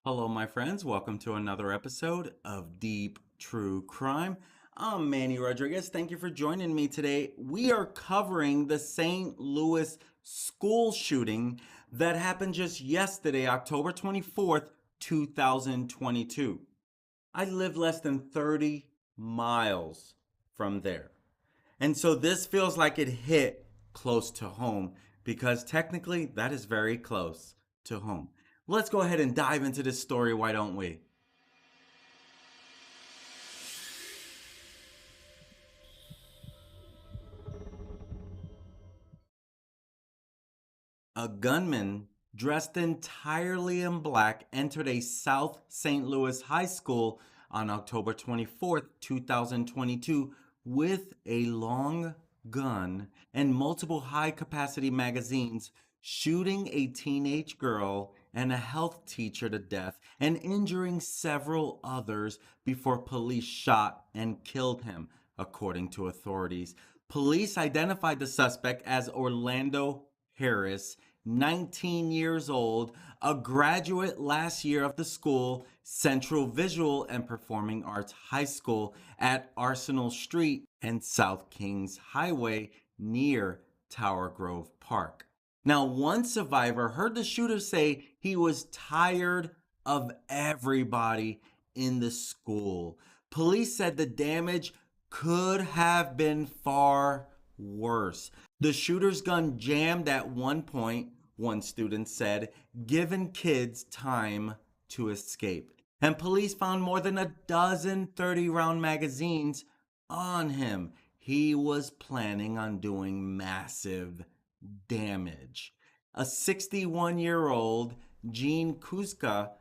Hello, my friends. Welcome to another episode of Deep True Crime. I'm Manny Rodriguez. Thank you for joining me today. We are covering the St. Louis school shooting that happened just yesterday, October 24th, 2022. I live less than 30 miles from there. And so this feels like it hit close to home because technically that is very close to home. Let's go ahead and dive into this story, why don't we? A gunman dressed entirely in black entered a South St. Louis high school on October 24th, 2022, with a long gun and multiple high capacity magazines, shooting a teenage girl and a health teacher to death and injuring several others before police shot and killed him, according to authorities. Police identified the suspect as Orlando Harris, 19 years old, a graduate last year of the school, Central Visual and Performing Arts High School at Arsenal Street and South Kings Highway near Tower Grove Park. Now, one survivor heard the shooter say he was tired of everybody in the school. Police said the damage could have been far worse. The shooter's gun jammed at one point, one student said, giving kids time to escape. And police found more than a dozen 30-round magazines on him. He was planning on doing massive damage. A 61-year-old Jean Kuzka,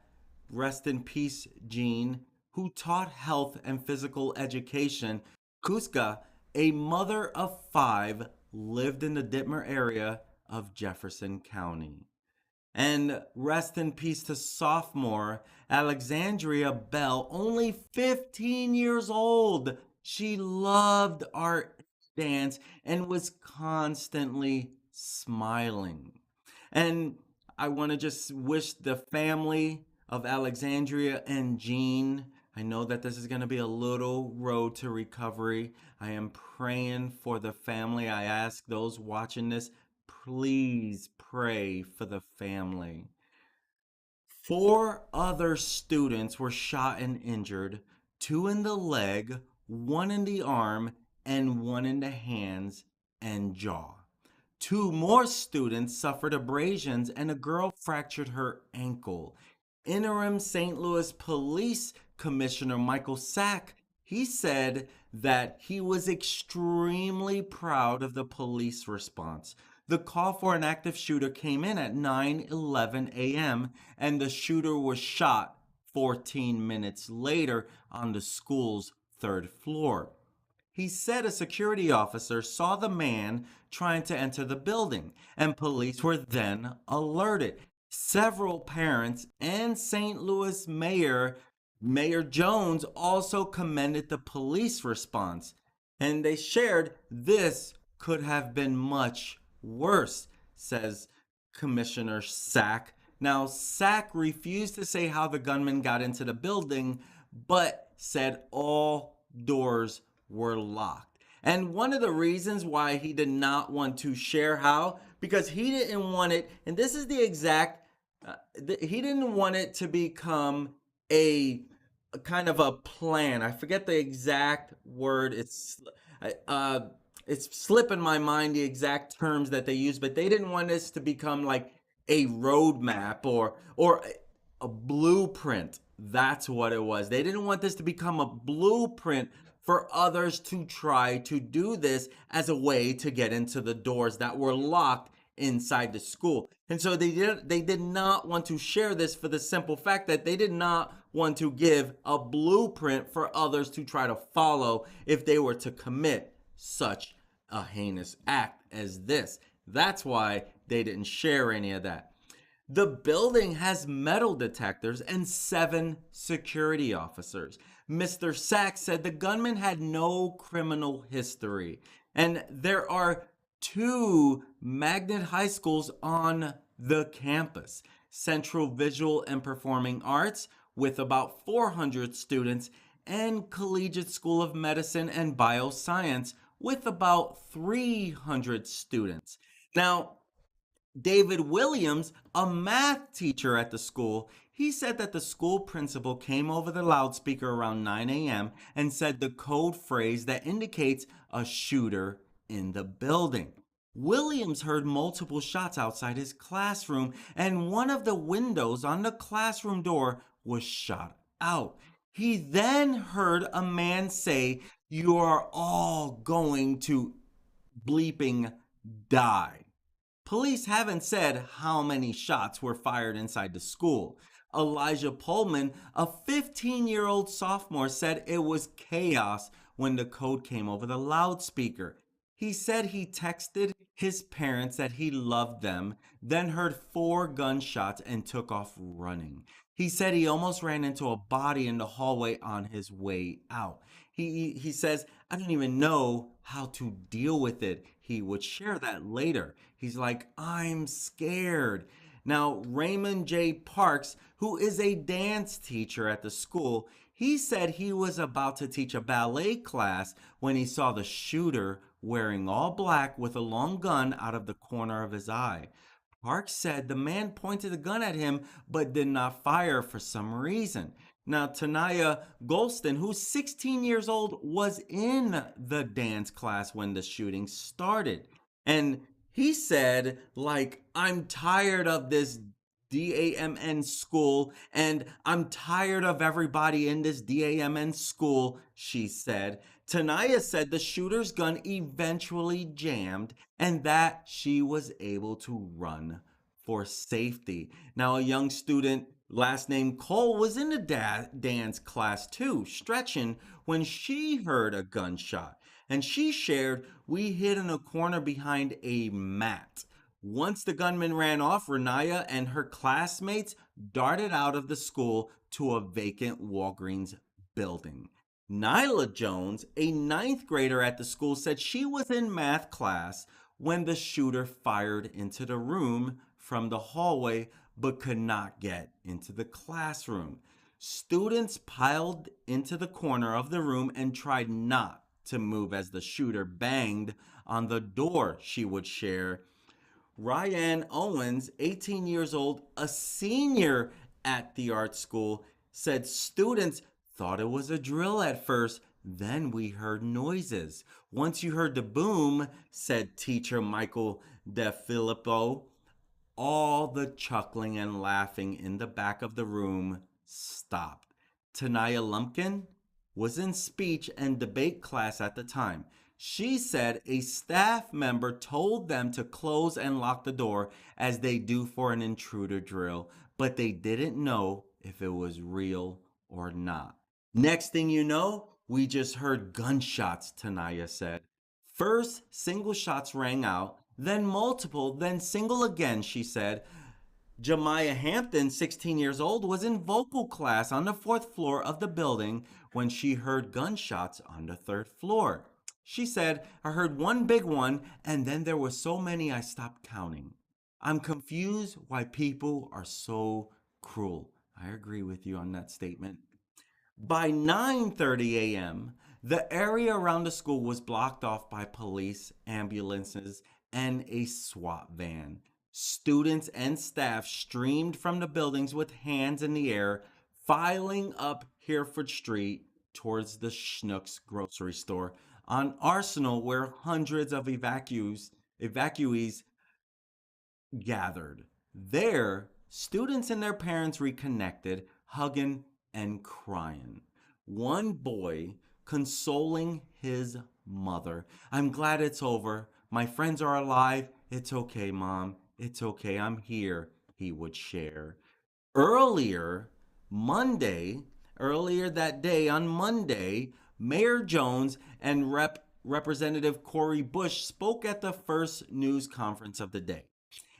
rest in peace, Jean, who taught health and physical education. Kuzka, a mother of five, lived in the Dittmer area of Jefferson County. And rest in peace to sophomore Alexandria Bell, only 15 years old. She loved art, dance, and was constantly smiling. And I want to just wish the family of Alexandria and Jean. I know that this is going to be a little road to recovery. I am praying for the family. I ask those watching this, please pray for the family. Four other students were shot and injured, two in the leg, one in the arm, and one in the hands and jaw. Two more students suffered abrasions and a girl fractured her ankle. Interim St. Louis Police Commissioner Michael Sack, he said that he was extremely proud of the police response. The call for an active shooter came in at 9:11 a.m. and the shooter was shot 14 minutes later on the school's third floor. He said a security officer saw the man trying to enter the building, and police were then alerted. Several parents and St. Louis Mayor Jones also commended the police response, and they shared this could have been much worse, says Commissioner Sack. Now, Sack refused to say how the gunman got into the building, but said all doors were locked. And one of the reasons why he did not want to share how, because he didn't want it, and this is the exact, he didn't want it to become a kind of a plan. I forget the exact word. Uh, it's slipping my mind the exact terms that they use, but they didn't want this to become like a roadmap or a blueprint. That's what it was. They didn't want this to become a blueprint for others to try to do this as a way to get into the doors that were locked inside the school. And so they did not want to share this for the simple fact that they did not want to give a blueprint for others to try to follow if they were to commit such a heinous act as this. That's why they didn't share any of that. The building has metal detectors and 7 security officers. Mr. Sachs said the gunman had no criminal history, and there are 2 magnet high schools on the campus. Central Visual and Performing Arts with about 400 students, and Collegiate School of Medicine and Bioscience with about 300 students. Now, David Williams, a math teacher at the school, he said that the school principal came over the loudspeaker around 9 a.m. and said the code phrase that indicates a shooter in the building. Williams heard multiple shots outside his classroom, and one of the windows on the classroom door was shot out. He then heard a man say, "You are all going to bleeping die." Police haven't said how many shots were fired inside the school. Elijah Pullman, a 15-year-old sophomore, said it was chaos when the code came over the loudspeaker. He said he texted his parents that he loved them, then heard 4 gunshots and took off running. He said he almost ran into a body in the hallway on his way out. He says, "I don't even know how to deal with it." He would share that later. He's like, "I'm scared." Now, Raymond J. Parks, who is a dance teacher at the school, he said he was about to teach a ballet class when he saw the shooter wearing all black with a long gun out of the corner of his eye. Parks said the man pointed the gun at him but did not fire for some reason. Now, Tanaya Golston, who's 16 years old, was in the dance class when the shooting started. And he said, like, "I'm tired of this DAMN school, and I'm tired of everybody in this DAMN school," she said. Tanaya said the shooter's gun eventually jammed and that she was able to run for safety. Now, a young student, last name Cole, was in the dance class too, stretching, when she heard a gunshot. And she shared, "We hid in a corner behind a mat. Once the gunman ran off, Renaya and her classmates darted out of the school to a vacant Walgreens building." Nyla Jones, a ninth grader at the school, said she was in math class when the shooter fired into the room from the hallway but could not get into the classroom. Students piled into the corner of the room and tried not to move as the shooter banged on the door, she would share. Ryan Owens, 18 years old, a senior at the art school, said students thought it was a drill at first. Then we heard noises. Once you heard the boom, said teacher Michael DeFilippo, all the chuckling and laughing in the back of the room stopped. Tanaya Lumpkin was in speech and debate class at the time. She said a staff member told them to close and lock the door as they do for an intruder drill, but they didn't know if it was real or not. Next thing you know, we just heard gunshots, Tanaya said. First, single shots rang out, then multiple, then single again, she said. Jemiah Hampton, 16 years old, was in vocal class on the 4th floor of the building when she heard gunshots on the 3rd floor. She said, "I heard one big one, and then there were so many I stopped counting. I'm confused why people are so cruel." I agree with you on that statement. By 9:30 a.m., the area around the school was blocked off by police, ambulances, and a SWAT van. Students and staff streamed from the buildings with hands in the air, filing up Hereford Street towards the Schnucks grocery store on Arsenal, where hundreds of evacuees gathered. There, students and their parents reconnected, hugging and crying. One boy consoling his mother. "I'm glad it's over. My friends are alive. It's okay, Mom. It's okay. I'm here," he would share. Earlier, earlier that day on Monday, Mayor Jones and Representative Cori Bush spoke at the first news conference of the day.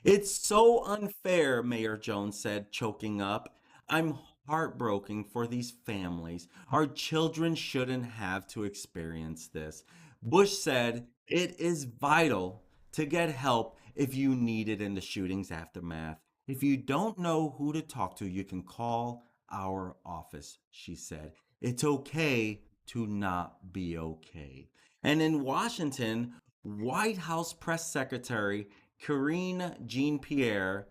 "It's so unfair," Mayor Jones said, choking up. "I'm heartbroken for these families. Our children shouldn't have to experience this." Bush said, "It is vital to get help if you need it in the shooting's aftermath. If you don't know who to talk to, you can call our office, she said. It's okay to not be okay. And in Washington, White House Press Secretary Karine Jean Pierre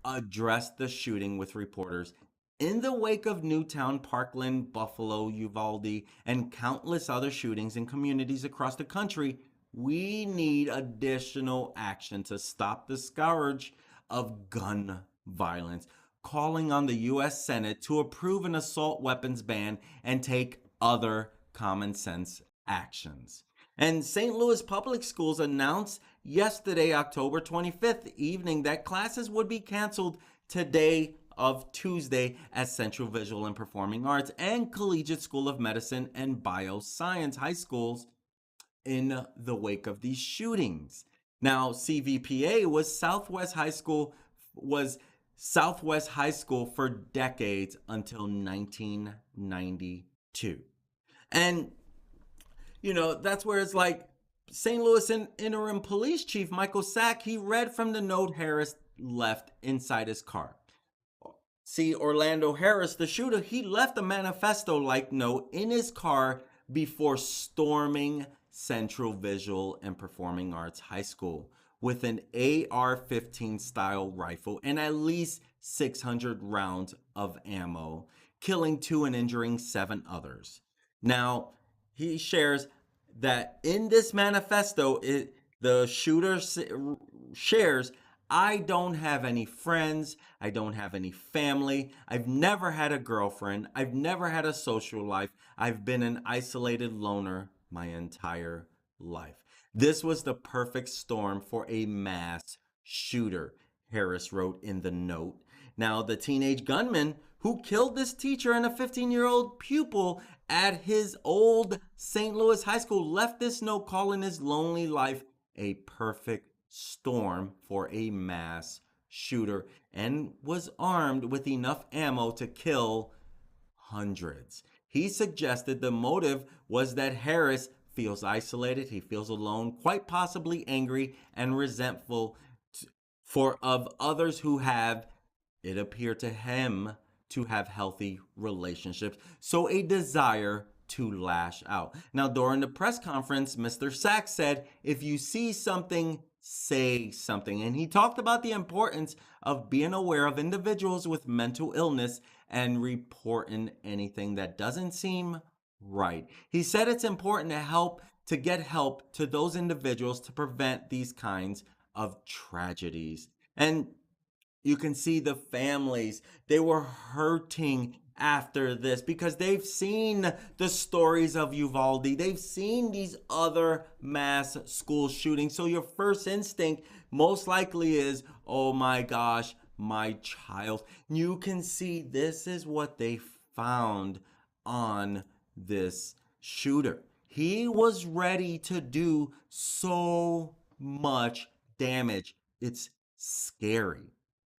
addressed the shooting with reporters. In the wake of Newtown, Parkland, Buffalo, Uvalde, and countless other shootings in communities across the country, we need additional action to stop the scourge of gun violence, calling on the U.S. Senate to approve an assault weapons ban and take other common sense actions. And St. Louis Public Schools announced yesterday, October 25th evening, that classes would be canceled today of Tuesday at Central Visual and Performing Arts and Collegiate School of Medicine and Bioscience high schools in the wake of these shootings. Now, CVPA was Southwest High School for decades until 1992. And that's where it's like St. Louis interim police chief Michael Sack, he read from the note Harris left inside his car. See, Orlando Harris, the shooter, he left a manifesto-like note in his car before storming Central Visual and Performing Arts High School with an AR-15 style rifle and at least 600 rounds of ammo, killing 2 and injuring 7 others. Now, he shares that in this manifesto, the shooter shares, I don't have any friends. I don't have any family. I've never had a girlfriend. I've never had a social life. I've been an isolated loner my entire life. This was the perfect storm for a mass shooter, Harris wrote in the note. Now, the teenage gunman who killed this teacher and a 15-year-old pupil at his old St. Louis high school left this note calling his lonely life a perfect storm for a mass shooter and was armed with enough ammo to kill hundreds. He suggested the motive was that Harris feels isolated, he feels alone, quite possibly angry and resentful for of others who have, it appeared to him, to have healthy relationships. So a desire to lash out. Now, during the press conference, Mr. Sachs said, if you see something, say something. And he talked about the importance of being aware of individuals with mental illness and reporting anything that doesn't seem right. He said it's important to get help to those individuals to prevent these kinds of tragedies. And you can see the families, they were hurting after this because they've seen the stories of Uvalde. They've seen these other mass school shootings. So your first instinct most likely is, oh my gosh, my child. You can see this is what they found on this shooter. He was ready to do so much damage. It's scary.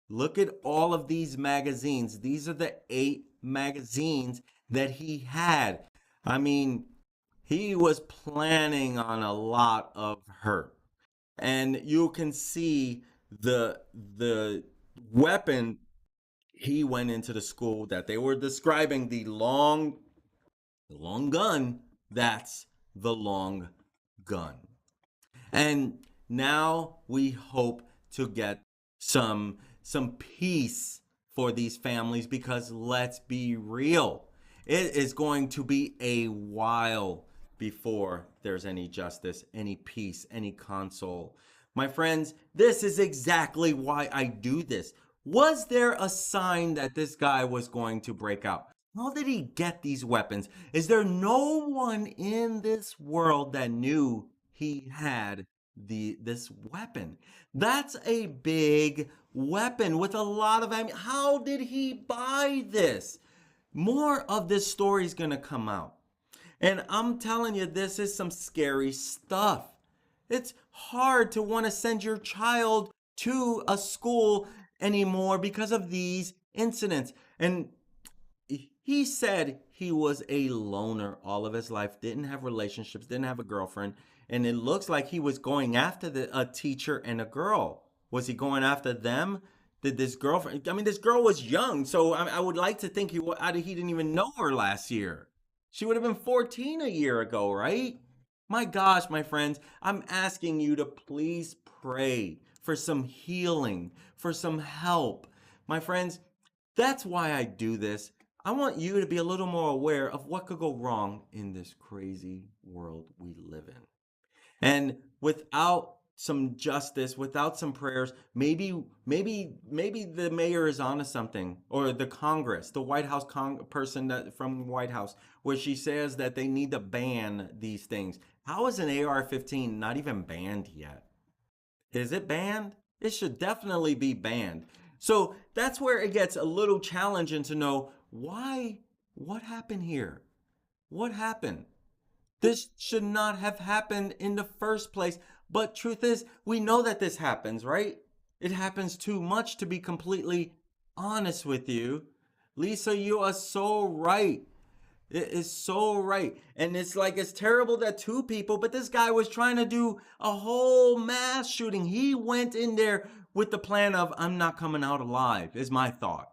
Look at all of these magazines. These are the 8 magazines that he had. I mean, he was planning on a lot of hurt. And you can see the weapon he went into the school that they were describing, the long gun. That's the long gun. And now we hope to get some peace for these families because let's be real, it is going to be a while before there's any justice, any peace, any console. My friends, this is exactly why I do this. Was there a sign that this guy was going to break out? How did he get these weapons? Is there no one in this world that knew he had this weapon? That's a big weapon with a lot of ammunition. How did he buy this? More of this story is going to come out. And I'm telling you, this is some scary stuff. It's hard to want to send your child to a school anymore because of these incidents. And he said he was a loner all of his life, didn't have relationships, didn't have a girlfriend, and it looks like he was going after a teacher and a girl. Was he going after them Did this girlfriend? I mean, this girl was young, so I would like to think he didn't even know her last year. She would have been 14 a year ago, right? My gosh, my friends, I'm asking you to please pray for some healing, for some help. My friends, that's why I do this. I want you to be a little more aware of what could go wrong in this crazy world we live in. And without some justice, without some prayers, maybe the mayor is onto something, or the Congress, the White House person that from the White House, where she says that they need to ban these things. How is an AR-15 not even banned yet? Is it banned? It should definitely be banned. So that's where it gets a little challenging to know why. What happened here? What happened? This should not have happened in the first place. But truth is, we know that this happens, right? It happens too much to be completely honest with you. Lisa, you are so right. It is so right. And it's like it's terrible that two people, but this guy was trying to do a whole mass shooting. He went in there with the plan of, I'm not coming out alive, is my thought.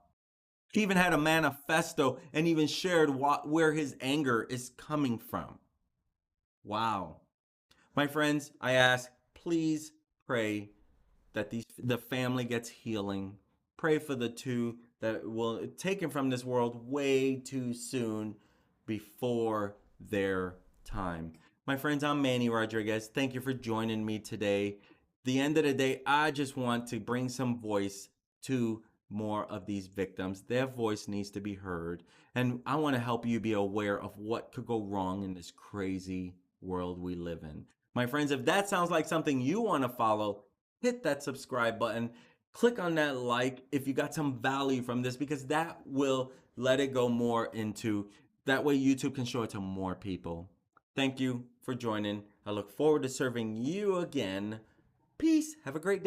He even had a manifesto and even shared where his anger is coming from. Wow. My friends, I ask, please pray that the family gets healing. Pray for the two that will taken from this world way too soon before their time. My friends, I'm Manny Rodriguez. Thank you for joining me today. The end of the day, I just want to bring some voice to more of these victims. Their voice needs to be heard. And I want to help you be aware of what could go wrong in this crazy world we live in. My friends, if that sounds like something you want to follow, hit that subscribe button. Click on that like if you got some value from this, because that will let it go more into that way YouTube can show it to more people. Thank you for joining. I look forward to serving you again. Peace. Have a great day.